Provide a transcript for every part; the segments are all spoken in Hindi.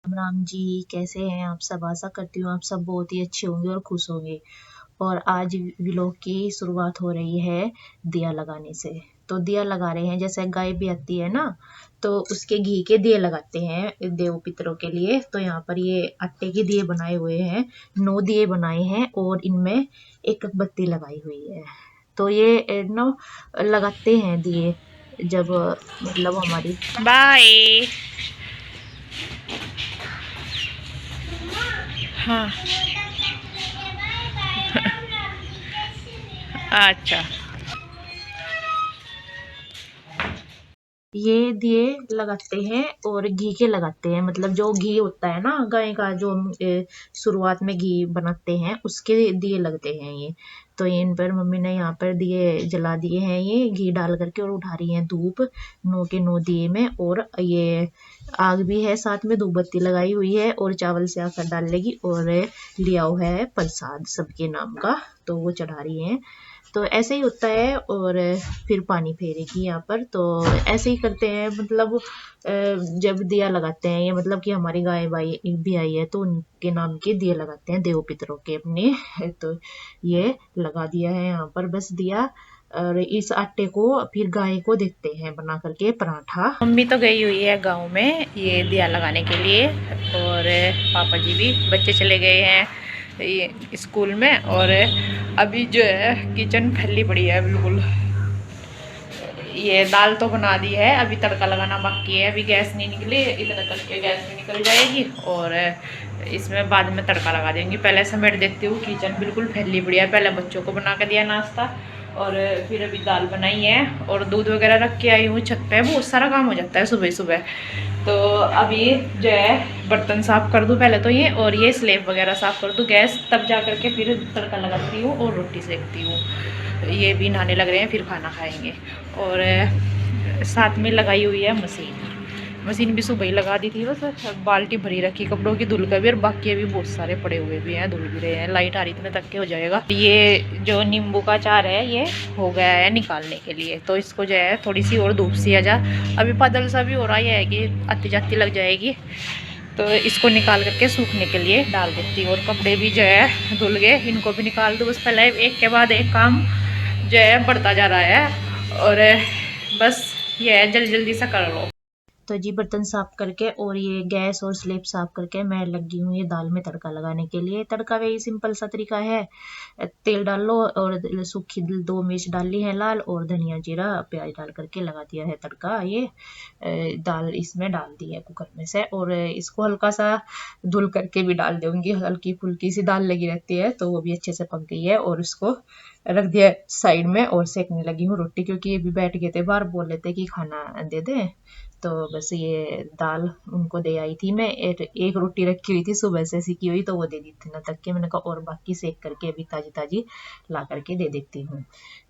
राम राम जी। कैसे हैं आप सब? आशा करती हूँ आप सब बहुत ही अच्छे होंगे और खुश होंगे। और आज व्लॉग की शुरुआत हो रही है दिया लगाने से। तो दिया लगा रहे हैं, जैसे गाय भी आती है ना, तो उसके घी के दिए लगाते हैं देव पितरों के लिए। तो यहाँ पर ये आटे के दिए बनाए हुए हैं, 9 दिए बनाए हैं और इनमें एक बत्ती लगाई हुई है। तो ये ना लगाते हैं दिए जब मतलब हमारी। बाय। हाँ। अच्छा। ये दिए लगाते हैं और घी के लगाते हैं, मतलब जो घी होता है ना गाय का, जो हम शुरुआत में घी बनाते हैं उसके दिए लगते हैं ये। तो इन पर मम्मी ने यहाँ पर दिए जला दिए हैं, ये घी डाल करके, और उठा रही हैं धूप 9 के 9 दिए में। और ये आग भी है साथ में, धूप बत्ती लगाई हुई है और चावल से आकर डाल लेगी। और लिया हुआ है प्रसाद सबके नाम का, तो वो चढ़ा रही हैं। तो ऐसे ही होता है। और फिर पानी फेरेगी यहाँ पर। तो ऐसे ही करते हैं, मतलब जब दिया लगाते हैं, ये मतलब कि हमारी गाय बाई भी आई है तो उनके नाम के दिए लगाते हैं देव पितरों के अपने। तो ये लगा दिया है यहाँ पर बस दिया। और इस आटे को फिर गाय को देते हैं बना करके पराठा। मम्मी तो गई हुई है गांव में ये दिया लगाने के लिए, और पापा जी भी, बच्चे चले गए हैं ये स्कूल में। और अभी जो है किचन फैली पड़ी है बिल्कुल। ये दाल तो बना दी है, अभी तड़का लगाना बाकी है। अभी गैस नहीं निकली, इतना करके गैस भी निकल जाएगी और इसमें बाद में तड़का लगा देंगी। पहले समेट देती हूँ, किचन बिल्कुल फैली पड़ी है। पहले बच्चों को बना के दिया नाश्ता, और फिर अभी दाल बनाई है और दूध वगैरह रख के आई हूँ छत पे। बहुत सारा काम हो जाता है सुबह सुबह। तो अभी जो है बर्तन साफ़ कर दूँ पहले तो ये, और ये स्लेब वगैरह साफ़ कर दूँ गैस, तब जा करके फिर तड़का लगाती हूँ और रोटी सेकती हूँ। ये भी नहाने लग रहे हैं, फिर खाना खाएंगे। और साथ में लगाई हुई है मशीन भी सुबह ही लगा दी थी। बस बाल्टी भरी रखी कपड़ों की धुल का भी, और बाकी अभी बहुत सारे पड़े हुए भी हैं, धुल भी रहे हैं। लाइट आ रही इतने तक के हो जाएगा। ये जो नींबू का अचार है ये हो गया है निकालने के लिए, तो इसको जो है थोड़ी सी और धूप सी आ जा। अभी बादल सा भी हो रहा है कि आती जाती लग जाएगी, तो इसको निकाल करके सूखने के लिए डाल देती हूँ। और कपड़े भी जो है धुल गए, इनको भी निकाल दूँ। बस पहले एक के बाद एक काम जो है बढ़ता जा रहा है, और बस ये है जल्दी जल्दी सा कर लो। तो जी बर्तन साफ करके और ये गैस और स्लेब साफ करके मैं लगी हूँ ये दाल में तड़का लगाने के लिए। तड़का वही सिंपल सा तरीका है, तेल डाल लो और सूखी 2 मिर्च डाल ली है लाल, और धनिया जीरा प्याज डाल करके लगा दिया है तड़का। ये दाल इसमें डाल दी है कुकर में से, और इसको हल्का सा धुल करके भी डाल दूंगी। हल्की फुल्की सी दाल लगी रहती है तो वो भी अच्छे से पक गई है। और उसको रख दिया साइड में और सेकने लगी हूँ रोटी, क्योंकि ये भी बैठ गए थे बाहर, बोल रहे थे कि खाना दे दे। तो बस ये दाल उनको दे आई थी मैं। एक रोटी रखी हुई थी सुबह से सिकी हुई, तो वो दे दी थी ना तक के। मैंने कहा और बाकी सेक करके अभी ताजी ताजी ला करके दे देती हूँ।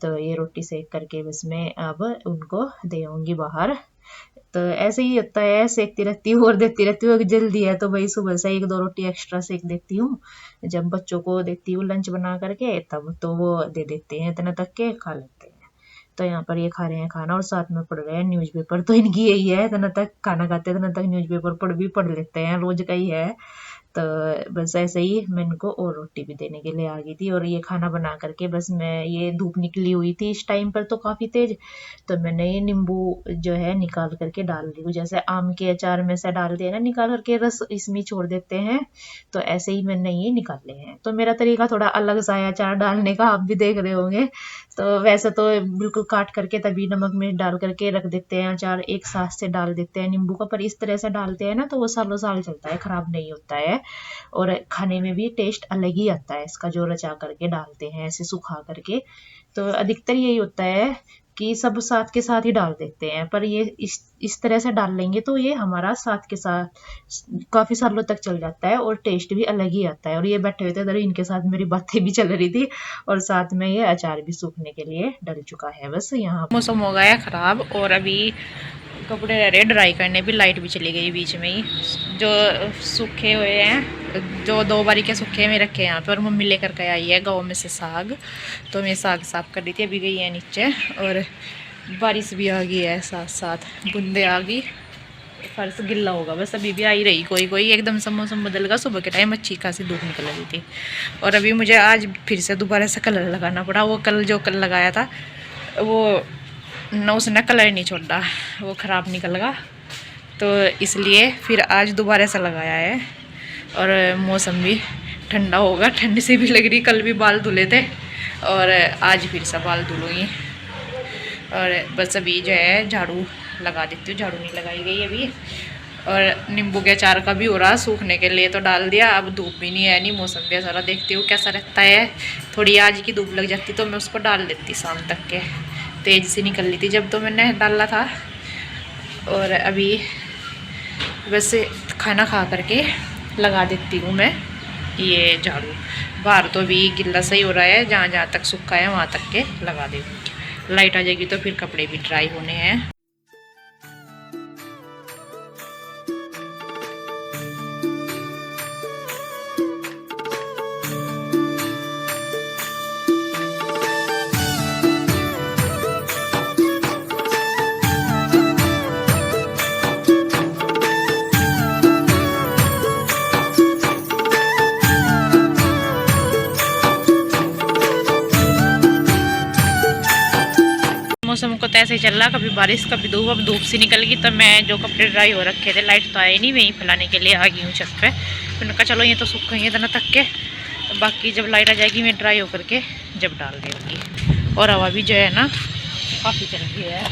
तो ये रोटी सेक करके बस मैं अब उनको दे आऊंगी बाहर। तो ऐसे ही होता है, सेकती रहती हूँ और देती रहती हूँ। अगर जल्दी है तो भाई सुबह से 1-2 रोटी एक्स्ट्रा सेक देती हूँ। जब बच्चों को देती हूँ लंच बना करके, तब तो वो दे देते हैं, इतना तक के खा लेते हैं। तो यहाँ पर ये खा रहे हैं खाना और साथ में पढ़ रहे हैं न्यूज़पेपर। तो इनकी यही है, इतना तक खाना खाते हैं इतना तक न्यूज़पेपर पढ़ लेते हैं, रोज का ही है। तो बस ऐसे ही मैं इनको और रोटी भी देने के लिए आ गई थी। और ये खाना बना करके बस मैं, ये धूप निकली हुई थी इस टाइम पर तो काफ़ी तेज, तो मैंने ये नींबू जो है निकाल करके डाल दी हूँ। जैसे आम के अचार में से डालते हैं ना निकाल करके रस, इसमें छोड़ देते हैं, तो ऐसे ही मैंने ये निकाले हैं। तो मेरा तरीका थोड़ा अलग सा है अचार डालने का, आप भी देख रहे होंगे। तो वैसे तो बिल्कुल काट करके तभी नमक मिर्च डाल करके रख देते हैं अचार, एक साथ से डाल देते हैं नींबू का। पर इस तरह से डालते हैं ना तो वो सालों साल चलता है, खराब नहीं होता है। और खाने में भी टेस्ट अलग ही आता है इसका, जो रचा करके डालते हैं ऐसे सुखा करके। तो अधिकतर यही होता है कि सब साथ के साथ ही डाल देते हैं, पर ये इस तरह से डाल लेंगे तो ये हमारा साथ के साथ काफी सालों तक चल जाता है और टेस्ट भी अलग ही आता है। और ये बैठे हुए थे इधर, इनके साथ मेरी बातें भी चल रही थी और साथ में ये अचार भी सूखने के लिए डल चुका है बस यहाँ। मौसम हो गया खराब, और अभी कपड़े रह रहे ड्राई करने भी। लाइट भी चली गई बीच में ही। जो सूखे हुए हैं, जो 2 बारी के सूखे में रखे हैं यहाँ पे, और मम्मी लेकर के आई है गाँव में से साग, तो मैं साग साफ कर दी थी। अभी गई है नीचे, और बारिश भी आ गई है, साथ साथ बूंदे आ गई। फर्श गिल्ला होगा बस। अभी भी आई रही कोई कोई, एकदम से मौसम बदल गया। सुबह के टाइम अच्छी खासी धूप निकल रही थी और अभी मुझे आज फिर से दोबारा से कलर लगाना पड़ा। वो कल जो कल लगाया था वो न उसने कलर नहीं छोड़ा, वो ख़राब निकल गया, तो इसलिए फिर आज दोबारा से लगाया है। और मौसम भी ठंडा होगा, ठंड से भी लग रही। कल भी बाल धुले थे और आज फिर से बाल धुलूँगी। और बस अभी जो है झाड़ू लगा देती हूँ, झाड़ू नहीं लगाई गई अभी। और नींबू के अचार का भी हो रहा, सूखने के लिए तो डाल दिया। अब धूप भी नहीं है, नहीं मौसम भी सारा, देखती हूँ कैसा रहता है। थोड़ी आज की धूप लग जाती तो मैं उसको डाल देती शाम तक के, तेज़ से निकल ली थी जब तो मैंने डाला था। और अभी बस खाना खा करके लगा देती हूँ मैं ये झाड़ू। बाहर तो भी गिल्ला सही हो रहा है, जहाँ जहाँ तक सूखा है वहाँ तक के लगा देंगे। लाइट आ जाएगी तो फिर कपड़े भी ड्राई होने हैं। मौसम को तो ऐसे ही चल रहा, कभी बारिश कभी धूप। अब धूप से निकल गई तो मैं जो कपड़े ड्राई हो रखे थे, लाइट तो आई नहीं, वहीं फैलाने के लिए आ गई हूँ छत पे। फिर मैंने कहा चलो ये तो सूख गई इतना तक के, तो बाकी जब लाइट आ जाएगी मैं ड्राई होकर के जब डाल देंगी। और हवा भी जो है ना काफ़ी चल रही है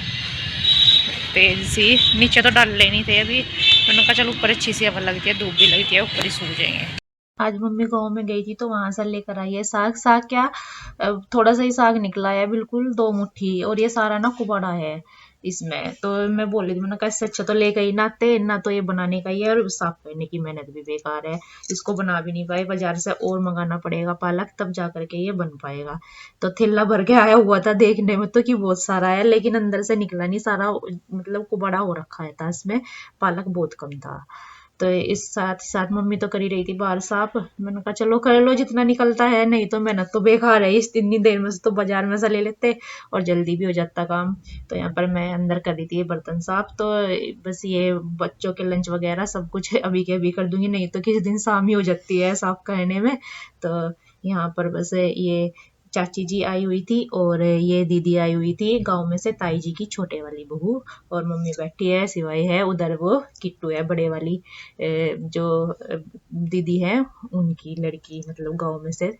तेज़ सी। नीचे तो डाल लेनी थे अभी, मैंने कहा चलो ऊपर अच्छी सी हवा लगती है, धूप भी लगती है, ऊपर ही सूख जाएंगे। आज मम्मी गाँव में गई थी तो वहां से लेकर आई है साग। साग क्या, थोड़ा सा ही साग निकला है, बिल्कुल 2 मुट्ठी, और ये सारा ना कुबड़ा है इसमें। तो मैं बोल रही थी, मैंने कहा इससे अच्छा तो लेकर ही ना आते, ना तो ये बनाने का ही है और साफ करने की मेहनत भी बेकार है। इसको बना भी नहीं पाए, बाजार से और मंगाना पड़ेगा पालक, तब जा करके ये बन पाएगा। तो थैला भर के आया हुआ था देखने में तो कि बहुत सारा है, लेकिन अंदर से निकला नहीं सारा, मतलब कुबड़ा हो रखा है था इसमें, पालक बहुत कम था। तो इस साथ साथ मम्मी तो कर ही रही थी बाहर साफ। मैंने कहा चलो कर लो जितना निकलता है, नहीं तो मेहनत तो बेकार है, इस इतनी देर में से तो बाजार में से ले लेते और जल्दी भी हो जाता काम। तो यहाँ पर मैं अंदर कर रही थी बर्तन साफ। तो बस ये बच्चों के लंच वगैरह सब कुछ अभी के अभी कर दूंगी, नहीं तो किसी दिन शाम ही हो जाती है साफ करने में। तो यहाँ पर बस ये चाची जी आई हुई थी और ये दीदी आई हुई थी गांव में से, ताई जी की छोटे वाली बहू, और मम्मी बैठी है, सिवाय है उधर वो किट्टू है बड़े वाली, जो दीदी है उनकी लड़की, मतलब गांव में से।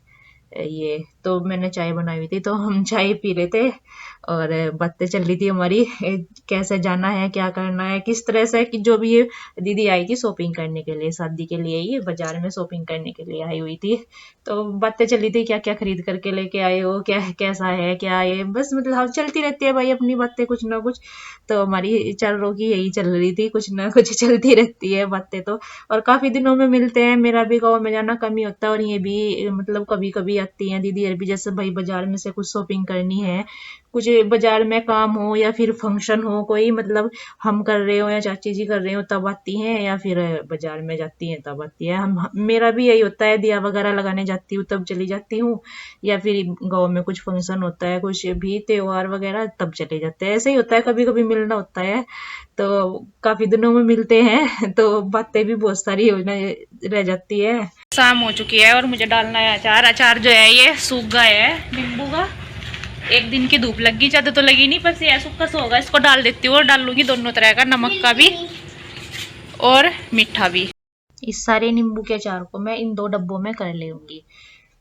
ये तो मैंने चाय बनाई हुई थी तो हम चाय पी रहे थे और बातें चल रही थी हमारी, कैसे जाना है, क्या करना है, किस तरह से, कि जो भी ये दीदी आई थी शॉपिंग करने के लिए, शादी के लिए ये बाजार में शॉपिंग करने के लिए आई हुई थी। तो बातें चल रही थी क्या क्या खरीद करके लेके आए हो, क्या कैसा है क्या ये, बस मतलब हम चलती रहती है भाई अपनी बातें कुछ ना कुछ। तो हमारी चारों की यही चल रही थी, कुछ ना कुछ चलती रहती है बातें तो। और काफी दिनों में मिलते हैं, मेरा भी गाँव में जाना कम ही होता है और ये भी मतलब कभी कभी आती हैं दीदी भी, जैसे भाई बाजार में से कुछ शॉपिंग करनी है, कुछ बाजार में काम हो या फिर फंक्शन हो कोई, मतलब हम कर रहे हो या चाची जी कर रहे हो तब आती हैं, या फिर बाजार में जाती हैं तब आती है। हम मेरा भी यही होता है, दिया वगैरह लगाने जाती हूँ तब चली जाती हूँ, या फिर गाँव में कुछ फंक्शन होता है, कुछ भी त्योहार वगैरह तब चले जाते हैं। ऐसे ही होता है, कभी कभी मिलना होता है। तो काफी दिनों में मिलते हैं तो बातें भी बहुत सारी होने रह जाती है। शाम हो चुकी है और मुझे डालना है अचार। अचार जो है ये सूख गया है नींबू का, एक दिन की धूप लगी, ज्यादा तो लगी नहीं, बस ये सूखा सा होगा। इसको डाल देती हूँ और डाल लूंगी दोनों तरह का, नमक का भी और मीठा भी। इस सारे नींबू के अचार को मैं इन 2 डब्बों में कर लूंगी।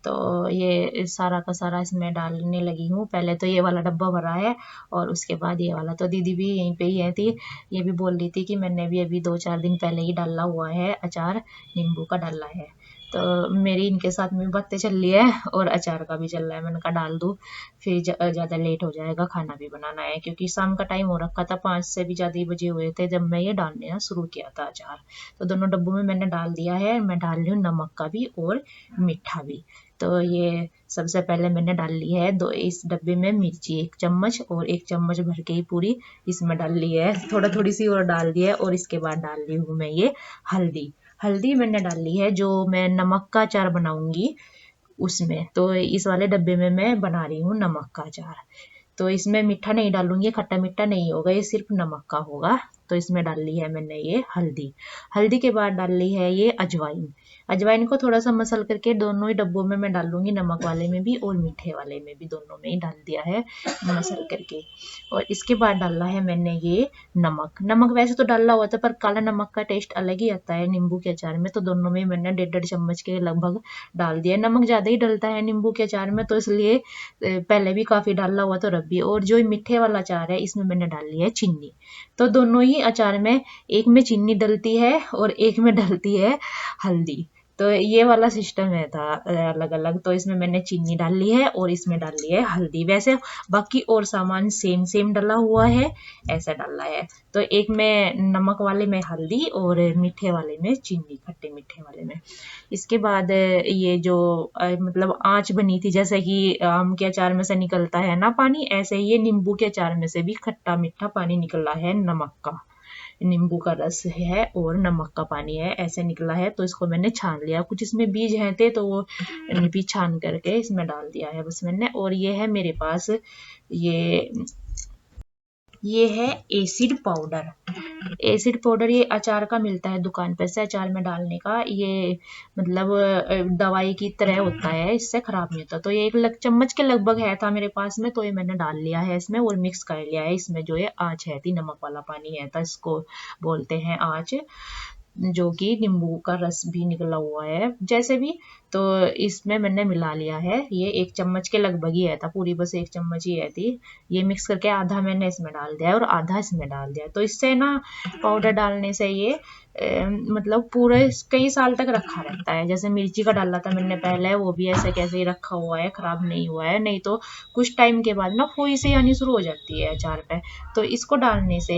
तो ये सारा का सारा इसमें डालने लगी हूँ। पहले तो ये वाला डब्बा भरा है और उसके बाद ये वाला। तो दीदी भी यहीं पे ही है थी, ये भी बोल रही थी कि मैंने भी अभी 2-4 दिन पहले ही डाला हुआ है अचार, नींबू का डाला है। तो मेरी इनके साथ में बातें चल रही है और अचार का भी चल रहा है। मैंने कहा डाल दूँ, फिर ज़्यादा लेट हो जाएगा, खाना भी बनाना है, क्योंकि शाम का टाइम हो रखा था, 5 से भी ज़्यादा ही बजे हुए थे जब मैं ये डालना शुरू किया था अचार। तो दोनों डब्बों में मैंने डाल दिया है। मैं डाल रही हूँ नमक का भी और मीठा भी। तो ये सबसे पहले मैंने डाल ली है इस डब्बे में मिर्ची 1 चम्मच, और 1 चम्मच भर के ही पूरी इसमें डाल ली है, थोड़ा थोड़ी सी और डाल दी है। और इसके बाद डाल रही हूँ मैं ये हल्दी। हल्दी मैंने डाली है जो मैं नमक का अचार बनाऊंगी उसमें। तो इस वाले डब्बे में मैं बना रही हूँ नमक का अचार। तो इसमें मीठा नहीं डालूंगी, खट्टा मीठा नहीं होगा, ये सिर्फ नमक का होगा। तो इसमें डाल ली है मैंने ये हल्दी। हल्दी के बाद डाल ली है ये अजवाइन। अजवाइन को थोड़ा सा मसल करके दोनों ही डब्बों में मैं डालूंगी, नमक वाले में भी और मीठे वाले में भी, दोनों में ही डाल दिया है मसल करके। और इसके बाद डाला है मैंने ये नमक। नमक वैसे तो डाला हुआ था पर काला नमक का टेस्ट अलग ही आता है नींबू के अचार में, तो दोनों में मैंने 1.5 चम्मच के लगभग डाल दिया। नमक ज़्यादा ही डलता है नींबू के अचार में, तो इसलिए पहले भी काफ़ी डाला हुआ तो रब भी। और जो मीठे वाला अचार है इसमें मैंने डाल लिया है चीनी। तो दोनों ही अचार में एक में चीनी डलती है और एक में डलती है हल्दी। तो ये वाला सिस्टम है था अलग अलग। तो इसमें मैंने चीनी डाल ली है और इसमें डाल ली है हल्दी। वैसे बाकी और सामान सेम सेम डाला हुआ है, ऐसा डाला है। तो एक में नमक वाले में हल्दी और मीठे वाले में चीनी, खट्टे मीठे वाले में। इसके बाद ये जो मतलब आंच बनी थी, जैसे कि आम के अचार में से निकलता है ना पानी, ऐसे ये नींबू के अचार में से भी खट्टा मीठा पानी निकला है नमक का। नींबू का रस है और नमक का पानी है, ऐसे निकला है। तो इसको मैंने छान लिया। कुछ इसमें बीज हैं थे तो वो भी छान करके इसमें डाल दिया है बस मैंने। और ये है मेरे पास ये है एसिड पाउडर। एसिड पाउडर ये अचार का मिलता है दुकान पे से, अचार में डालने का। ये मतलब दवाई की तरह होता है, इससे खराब नहीं होता। तो ये 1 चम्मच के लगभग है था मेरे पास में, तो ये मैंने डाल लिया है इसमें और मिक्स कर लिया है। इसमें जो ये आँच है थी, नमक वाला पानी है था, इसको बोलते हैं आँच, जो कि नींबू का रस भी निकला हुआ है जैसे भी। तो इसमें मैंने मिला लिया है। ये 1 चम्मच के लगभग ही है था, पूरी बस 1 चम्मच ही है थी। ये मिक्स करके आधा मैंने इसमें डाल दिया और आधा इसमें डाल दिया। तो इससे ना पाउडर डालने से ये मतलब पूरे कई साल तक रखा रहता है। जैसे मिर्ची का डाला था मैंने पहले, वो भी ऐसे कैसे ही रखा हुआ है, खराब नहीं हुआ है। नहीं तो कुछ टाइम के बाद ना फुई से आनी शुरू हो जाती है अचार पे। तो इसको डालने से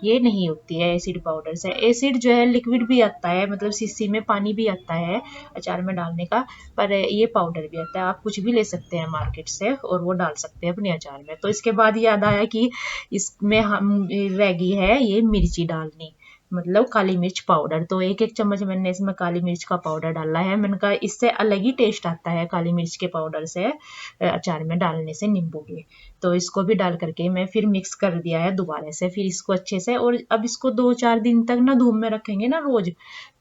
ये नहीं होती है एसिड पाउडर से। एसिड जो है लिक्विड भी आता है, मतलब शीशी में पानी भी आता है अचार में डालने का, पर ये पाउडर भी आता है। आप कुछ भी ले सकते हैं मार्केट से और वो डाल सकते हैं अपने अचार में। तो इसके बाद याद आया कि इसमें हम रह गई है ये मिर्ची डालनी, मतलब काली मिर्च पाउडर। तो 1 चम्मच मैंने इसमें काली मिर्च का पाउडर डाला है। मैंने कहा इससे अलग ही टेस्ट आता है काली मिर्च के पाउडर से अचार में डालने से, नींबू के। तो इसको भी डाल करके मैं फिर मिक्स कर दिया है दोबारा से, फिर इसको अच्छे से। और अब इसको 2-4 दिन तक ना धूप में रखेंगे ना रोज,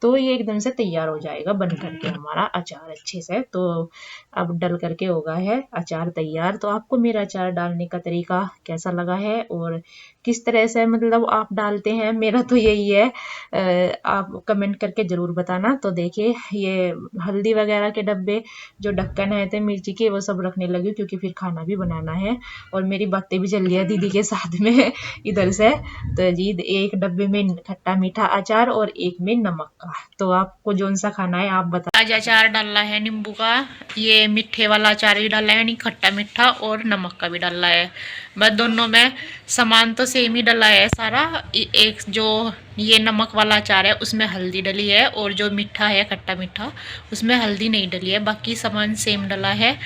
तो ये एकदम से तैयार हो जाएगा बन करके हमारा अचार अच्छे से। तो अब डल करके होगा है अचार तैयार। तो आपको मेरा अचार डालने का तरीका कैसा लगा है और किस तरह से मतलब आप डालते हैं, मेरा तो यही है। आप कमेंट करके ज़रूर बताना। तो देखिए ये हल्दी वगैरह के डब्बे जो ढक्कन है थे मिर्ची के, वो सब रखने लगी क्योंकि फिर खाना भी बनाना है। और मेरी बातें भी चल रही है दीदी के साथ में इधर से। तो जी 1 डब्बे में खट्टा मीठा अचार और 1 में नमक का। तो आपको जौन सा खाना है आप बता। आज अचार डाला है नींबू का, ये मीठे वाला अचार भी डाला है, नहीं खट्टा मीठा, और नमक का भी डाला है। बस दोनों में सामान तो सेम ही डला है सारा। एक जो ये नमक वाला अचार है उसमें हल्दी डली है, और जो मीठा है खट्टा मीठा उसमें हल्दी नहीं डली है, बाकी सामान सेम डला है।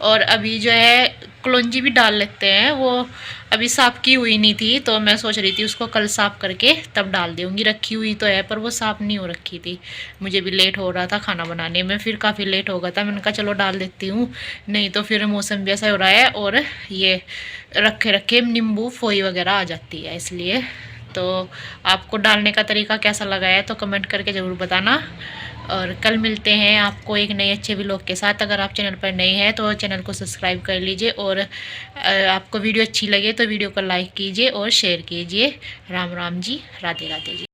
और अभी जो है कलौंजी भी डाल लेते हैं, वो अभी साफ़ की हुई नहीं थी, तो मैं सोच रही थी उसको कल साफ़ करके तब डाल दूँगी। रखी हुई तो है पर वो साफ़ नहीं हो रखी थी, मुझे भी लेट हो रहा था खाना बनाने में, फिर काफ़ी लेट हो गया था। मैंने कहा चलो डाल देती हूँ, नहीं तो फिर मौसम भी ऐसा हो रहा है और ये रखे रखे नींबू फोई वगैरह आ जाती है, इसलिए। तो आपको डालने का तरीका कैसा लगा है तो कमेंट करके ज़रूर बताना। और कल मिलते हैं आपको एक नए अच्छे व्लॉग के साथ। अगर आप चैनल पर नए हैं तो चैनल को सब्सक्राइब कर लीजिए, और आपको वीडियो अच्छी लगे तो वीडियो को लाइक कीजिए और शेयर कीजिए। राम राम जी, राधे राधे जी।